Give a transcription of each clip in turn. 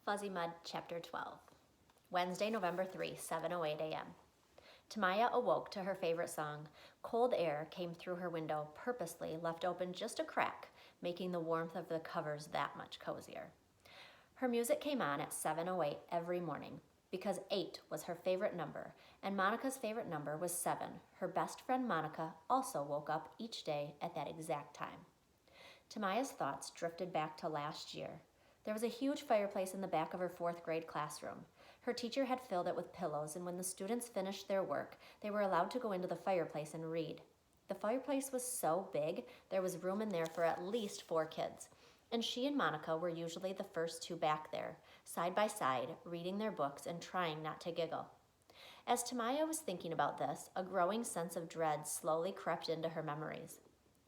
Fuzzy Mud, Chapter 12. Wednesday, November 3, 7:08 a.m. Tamaya awoke to her favorite song. Cold air came through her window, purposely left open just a crack, making the warmth of the covers that much cozier. Her music came on at 7:08 every morning, because 8 was her favorite number, and Monica's favorite number was 7. Her best friend Monica also woke up each day at that exact time. Tamaya's thoughts drifted back to last year. There was a huge fireplace in the back of her 4th grade classroom. Her teacher had filled it with pillows, and when the students finished their work, they were allowed to go into the fireplace and read. The fireplace was so big, there was room in there for at least 4 kids, and she and Monica were usually the first 2 back there, side by side, reading their books and trying not to giggle. As Tamaya was thinking about this, a growing sense of dread slowly crept into her memories.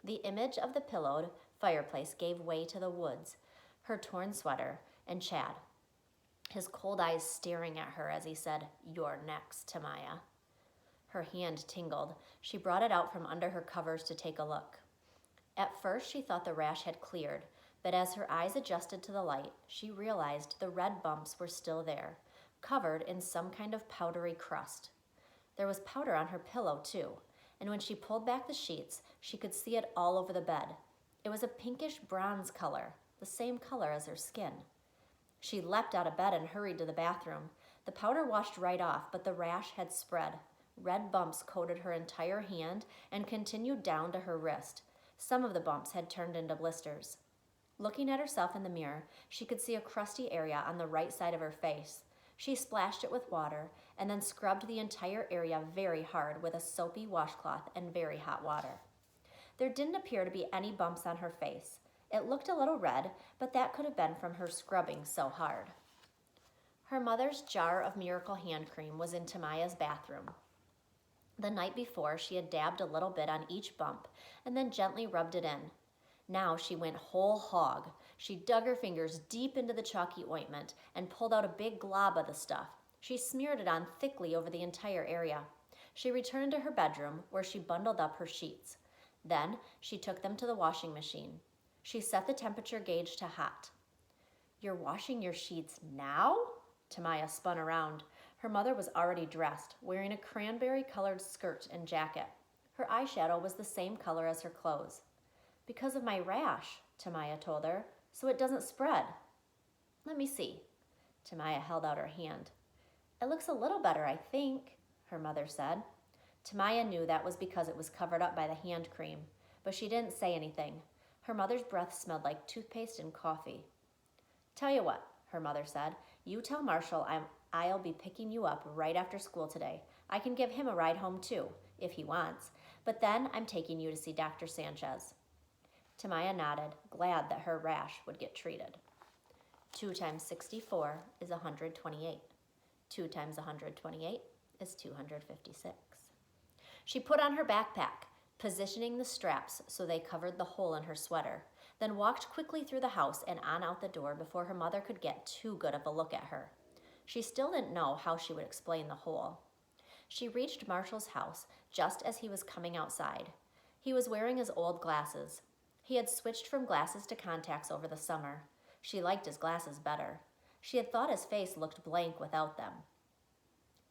The image of the pillowed fireplace gave way to the woods, her torn sweater, and Chad, his cold eyes staring at her as he said, "You're next, Tamaya." Her hand tingled. She brought it out from under her covers to take a look. At first, she thought the rash had cleared, but as her eyes adjusted to the light, she realized the red bumps were still there, covered in some kind of powdery crust. There was powder on her pillow, too, and when she pulled back the sheets, she could see it all over the bed. It was a pinkish bronze color, the same color as her skin. She leapt out of bed and hurried to the bathroom. The powder washed right off, but the rash had spread. Red bumps coated her entire hand and continued down to her wrist. Some of the bumps had turned into blisters. Looking at herself in the mirror, she could see a crusty area on the right side of her face. She splashed it with water and then scrubbed the entire area very hard with a soapy washcloth and very hot water. There didn't appear to be any bumps on her face. It looked a little red, but that could have been from her scrubbing so hard. Her mother's jar of Miracle hand cream was in Tamaya's bathroom. The night before, she had dabbed a little bit on each bump and then gently rubbed it in. Now she went whole hog. She dug her fingers deep into the chalky ointment and pulled out a big glob of the stuff. She smeared it on thickly over the entire area. She returned to her bedroom, where she bundled up her sheets. Then she took them to the washing machine. She set the temperature gauge to hot. "You're washing your sheets now?" Tamaya spun around. Her mother was already dressed, wearing a cranberry-colored skirt and jacket. Her eyeshadow was the same color as her clothes. "Because of my rash," Tamaya told her, "so it doesn't spread." "Let me see." Tamaya held out her hand. "It looks a little better, I think," her mother said. Tamaya knew that was because it was covered up by the hand cream, but she didn't say anything. Her mother's breath smelled like toothpaste and coffee. "Tell you what," her mother said, "you tell Marshall I'll be picking you up right after school today. I can give him a ride home too, if he wants, but then I'm taking you to see Dr. Sanchez." Tamaya nodded, glad that her rash would get treated. 2 times 64 is 128. 2 times 128 is 256. She put on her backpack, positioning the straps so they covered the hole in her sweater, then walked quickly through the house and on out the door before her mother could get too good of a look at her. She still didn't know how she would explain the hole. She reached Marshall's house just as he was coming outside. He was wearing his old glasses. He had switched from glasses to contacts over the summer. She liked his glasses better. She had thought his face looked blank without them.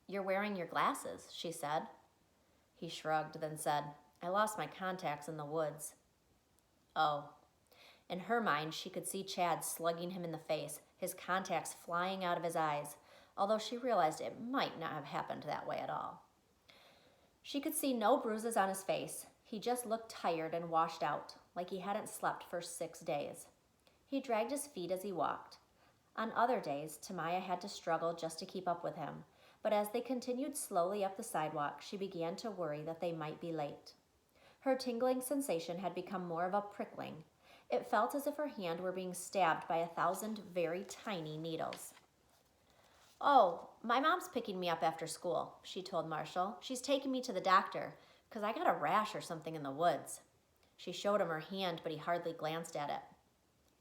"You're wearing your glasses," she said. He shrugged, then said, "I lost my contacts in the woods." Oh. In her mind, she could see Chad slugging him in the face, his contacts flying out of his eyes, although she realized it might not have happened that way at all. She could see no bruises on his face. He just looked tired and washed out, like he hadn't slept for 6 days. He dragged his feet as he walked. On other days, Tamaya had to struggle just to keep up with him, but as they continued slowly up the sidewalk, she began to worry that they might be late. Her tingling sensation had become more of a prickling. It felt as if her hand were being stabbed by 1,000 very tiny needles. "Oh, my mom's picking me up after school," she told Marshall. "She's taking me to the doctor, 'cause I got a rash or something in the woods." She showed him her hand, but he hardly glanced at it.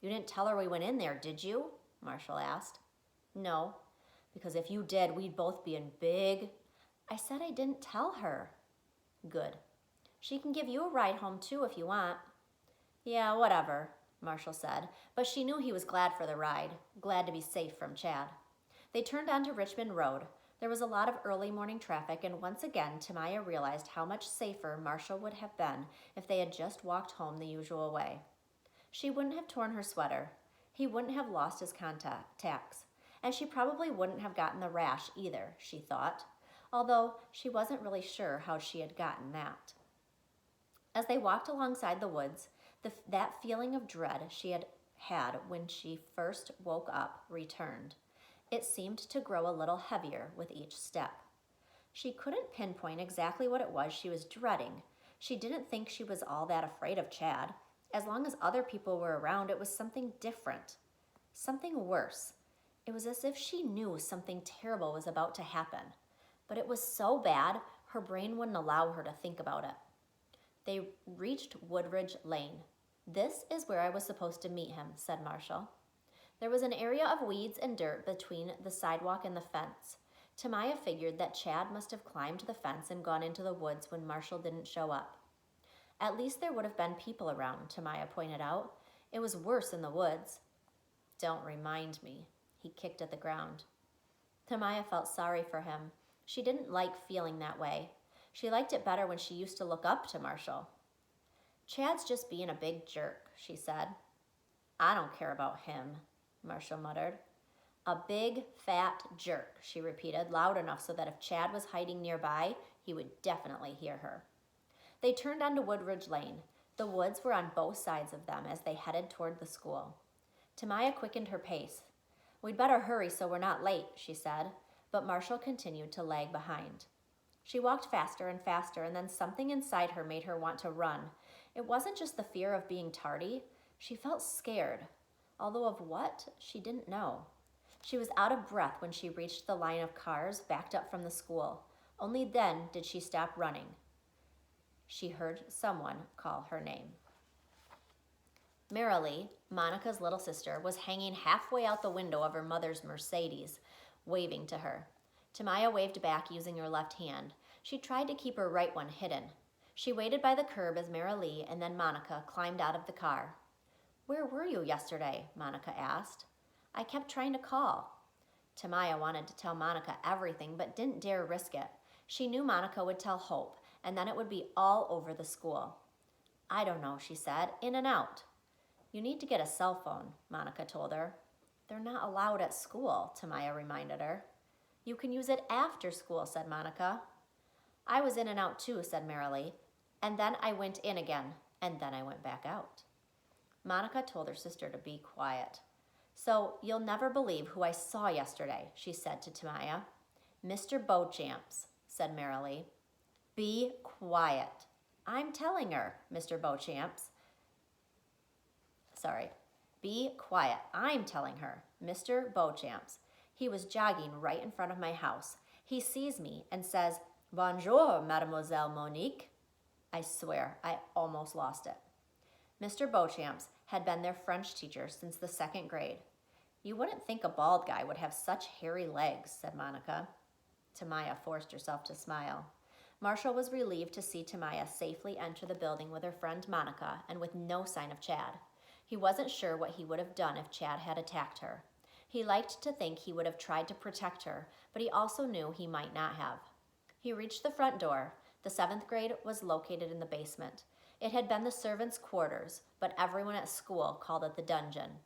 "You didn't tell her we went in there, did you?" Marshall asked. "No, because if you did, we'd both be in big..." "I said I didn't tell her." "Good. She can give you a ride home too if you want." "Yeah, whatever." Marshall said, but she knew he was glad for the ride, glad to be safe from Chad. They turned onto Richmond Road. There was a lot of early morning traffic, and once again, Tamaya realized how much safer Marshall would have been if they had just walked home the usual way. She wouldn't have torn her sweater. He wouldn't have lost his contacts. And she probably wouldn't have gotten the rash either, she thought, although she wasn't really sure how she had gotten that. As they walked alongside the woods, that feeling of dread she had had when she first woke up returned. It seemed to grow a little heavier with each step. She couldn't pinpoint exactly what it was she was dreading. She didn't think she was all that afraid of Chad. As long as other people were around, it was something different, something worse. It was as if she knew something terrible was about to happen, but it was so bad her brain wouldn't allow her to think about it. They reached Woodridge Lane. "This is where I was supposed to meet him," said Marshall. There was an area of weeds and dirt between the sidewalk and the fence. Tamaya figured that Chad must have climbed the fence and gone into the woods when Marshall didn't show up. At least there would have been people around, Tamaya pointed out. It was worse in the woods. "Don't remind me." He kicked at the ground. Tamaya felt sorry for him. She didn't like feeling that way. She liked it better when she used to look up to Marshall. "Chad's just being a big jerk," she said. "I don't care about him," Marshall muttered. "A big, fat jerk," she repeated, loud enough so that if Chad was hiding nearby, he would definitely hear her. They turned onto Woodridge Lane. The woods were on both sides of them as they headed toward the school. Tamaya quickened her pace. "We'd better hurry so we're not late," she said, but Marshall continued to lag behind. She walked faster and faster, and then something inside her made her want to run. It wasn't just the fear of being tardy. She felt scared, although of what, she didn't know. She was out of breath when she reached the line of cars backed up from the school. Only then did she stop running. She heard someone call her name. Marilee, Monica's little sister, was hanging halfway out the window of her mother's Mercedes, waving to her. Tamaya waved back using her left hand. She tried to keep her right one hidden. She waited by the curb as Marilee and then Monica climbed out of the car. "Where were you yesterday?" Monica asked. "I kept trying to call." Tamaya wanted to tell Monica everything, but didn't dare risk it. She knew Monica would tell Hope, and then it would be all over the school. "I don't know," she said, "in and out." "You need to get a cell phone," Monica told her. "They're not allowed at school," Tamaya reminded her. "You can use it after school," said Monica. "I was in and out too," said Marilee. "And then I went in again, and then I went back out." Monica told her sister to be quiet. "So you'll never believe who I saw yesterday," she said to Tamaya. "Mr. Beauchamps," said Marilee. "Be quiet." "I'm telling her, Mr. Beauchamps." Be quiet. I'm telling her, Mr. Beauchamps. He was jogging right in front of my house. He sees me and says, "Bonjour, Mademoiselle Monique." I swear, I almost lost it. Mr. Beauchamps had been their French teacher since the 2nd grade. "You wouldn't think a bald guy would have such hairy legs," said Monica. Tamaya forced herself to smile. Marshall was relieved to see Tamaya safely enter the building with her friend Monica and with no sign of Chad. He wasn't sure what he would have done if Chad had attacked her. He liked to think he would have tried to protect her, but he also knew he might not have. He reached the front door. The 7th grade was located in the basement. It had been the servants' quarters, but everyone at school called it the dungeon.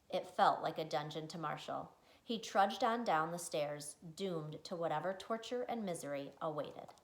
It felt like a dungeon to Marshall. He trudged on down the stairs, doomed to whatever torture and misery awaited.